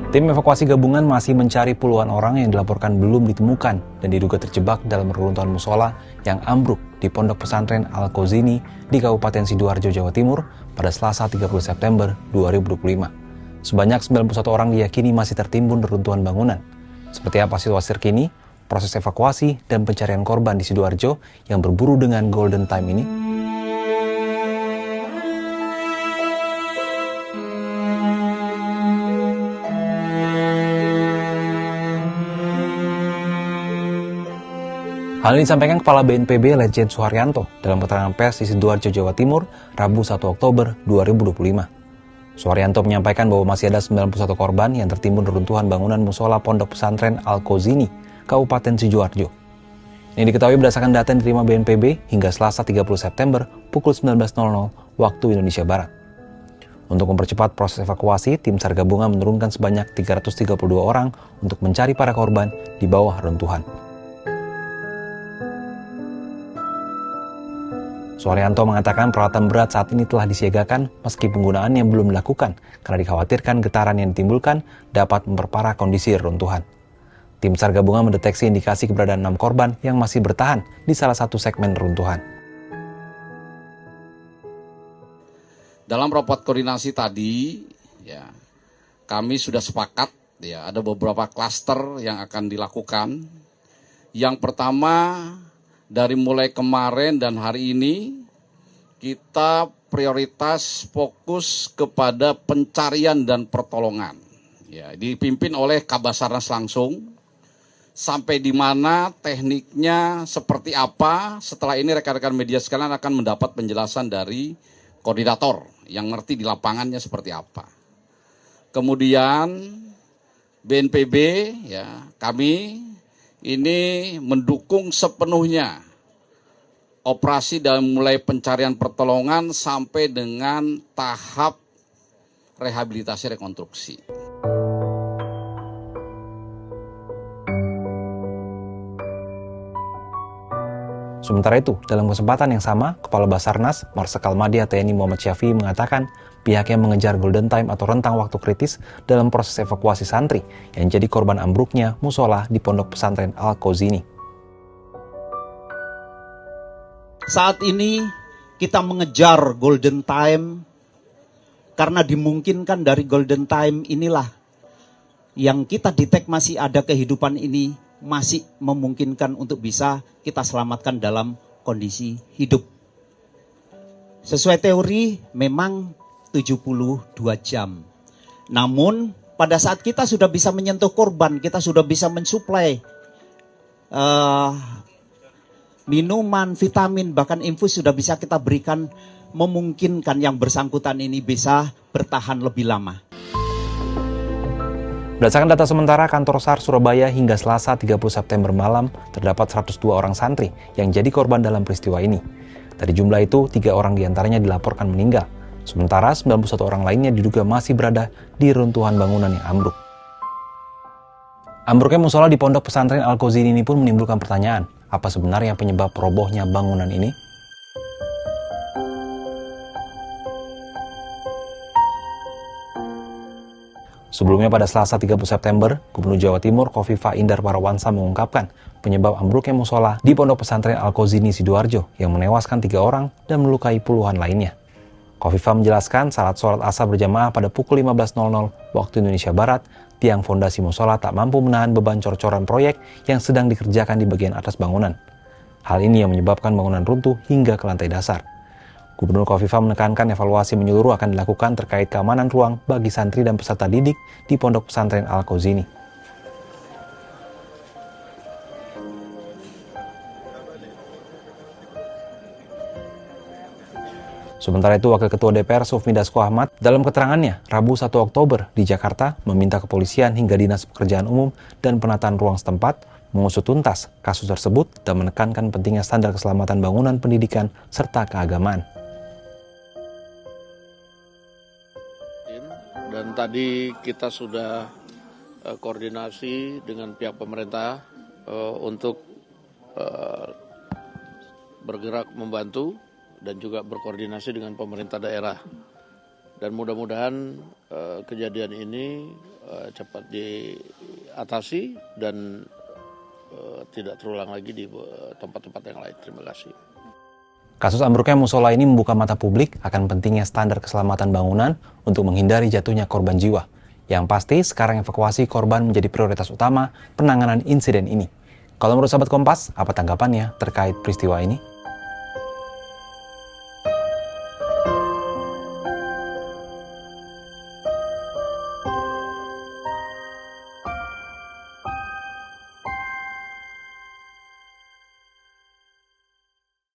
Tim evakuasi gabungan masih mencari puluhan orang yang dilaporkan belum ditemukan dan diduga terjebak dalam reruntuhan musola yang ambruk di Pondok Pesantren Al-Qauzini di Kabupaten Sidoarjo, Jawa Timur pada Selasa 30 September 2025. Sebanyak 91 orang diyakini masih tertimbun reruntuhan bangunan. Seperti apa situasi terkini, proses evakuasi dan pencarian korban di Sidoarjo yang berburu dengan golden time ini? Hal ini disampaikan Kepala BNPB Letjen Suharyanto dalam keterangan pers di Sidoarjo, Jawa Timur, Rabu 1 Oktober 2025. Suharyanto menyampaikan bahwa masih ada 91 korban yang tertimbun reruntuhan bangunan musola Pondok Pesantren Al-Qauzini, Kabupaten Sidoarjo. Ini diketahui berdasarkan data yang diterima BNPB hingga Selasa 30 September pukul 19.00 waktu Indonesia Barat. Untuk mempercepat proses evakuasi, tim SAR gabungan menurunkan sebanyak 332 orang untuk mencari para korban di bawah runtuhan. Suharyanto mengatakan peralatan berat saat ini telah disiagakan meski penggunaannya belum dilakukan karena dikhawatirkan getaran yang ditimbulkan dapat memperparah kondisi reruntuhan. Tim SAR gabungan mendeteksi indikasi keberadaan 6 korban yang masih bertahan di salah satu segmen reruntuhan. Dalam rapat koordinasi tadi, kami sudah sepakat, ada beberapa klaster yang akan dilakukan. Yang pertama, dari mulai kemarin dan hari ini, kita prioritas fokus kepada pencarian dan pertolongan. Dipimpin oleh Kabasarnas langsung, sampai di mana tekniknya seperti apa. Setelah ini rekan-rekan media sekalian akan mendapat penjelasan dari koordinator yang ngerti di lapangannya seperti apa. Kemudian BNPB, kami ini mendukung sepenuhnya operasi dari mulai pencarian pertolongan sampai dengan tahap rehabilitasi rekonstruksi. Sementara itu, dalam kesempatan yang sama, Kepala Basarnas, Marsikal Madya TNI Muhammad Syafi'i mengatakan pihaknya mengejar golden time atau rentang waktu kritis dalam proses evakuasi santri yang jadi korban ambruknya musola di Pondok Pesantren Al-Qauzini. Saat ini kita mengejar golden time karena dimungkinkan dari golden time inilah yang kita detek masih ada kehidupan ini masih memungkinkan untuk bisa kita selamatkan dalam kondisi hidup. Sesuai teori memang 72 jam. Namun pada saat kita sudah bisa menyentuh korban, kita sudah bisa mensuplai minuman, vitamin, bahkan infus sudah bisa kita berikan, memungkinkan yang bersangkutan ini bisa bertahan lebih lama. Berdasarkan data sementara kantor SAR Surabaya hingga Selasa 30 September malam, terdapat 102 orang santri yang jadi korban dalam peristiwa ini. Dari jumlah itu, 3 orang diantaranya dilaporkan meninggal. Sementara 91 orang lainnya diduga masih berada di runtuhan bangunan yang ambruk. Ambruknya musola di Pondok Pesantren Al-Qauzini ini pun menimbulkan pertanyaan, apa sebenarnya penyebab robohnya bangunan ini? Sebelumnya pada Selasa 30 September, Gubernur Jawa Timur Khofifah Indar Parawansa mengungkapkan penyebab ambruknya musola di Pondok Pesantren Al-Qauzini Sidoarjo yang menewaskan 3 orang dan melukai puluhan lainnya. Khofifah menjelaskan saat sholat asar berjamaah pada pukul 15.00 waktu Indonesia Barat, tiang fondasi musola tak mampu menahan beban cor-coran proyek yang sedang dikerjakan di bagian atas bangunan. Hal ini yang menyebabkan bangunan runtuh hingga ke lantai dasar. Gubernur Khofifah menekankan evaluasi menyeluruh akan dilakukan terkait keamanan ruang bagi santri dan peserta didik di Pondok Pesantren Al-Qauzini. Sementara itu, Wakil Ketua DPR Sufmi Dasko Ahmad dalam keterangannya Rabu 1 Oktober di Jakarta meminta kepolisian hingga Dinas Pekerjaan Umum dan Penataan Ruang setempat mengusut tuntas kasus tersebut dan menekankan pentingnya standar keselamatan bangunan pendidikan serta keagamaan. Dan tadi kita sudah koordinasi dengan pihak pemerintah untuk bergerak membantu dan juga berkoordinasi dengan pemerintah daerah. Dan mudah-mudahan kejadian ini cepat diatasi dan tidak terulang lagi di tempat-tempat yang lain. Terima kasih. Kasus ambruknya musola ini membuka mata publik akan pentingnya standar keselamatan bangunan untuk menghindari jatuhnya korban jiwa. Yang pasti, sekarang evakuasi korban menjadi prioritas utama penanganan insiden ini. Kalau menurut sahabat Kompas, apa tanggapannya terkait peristiwa ini?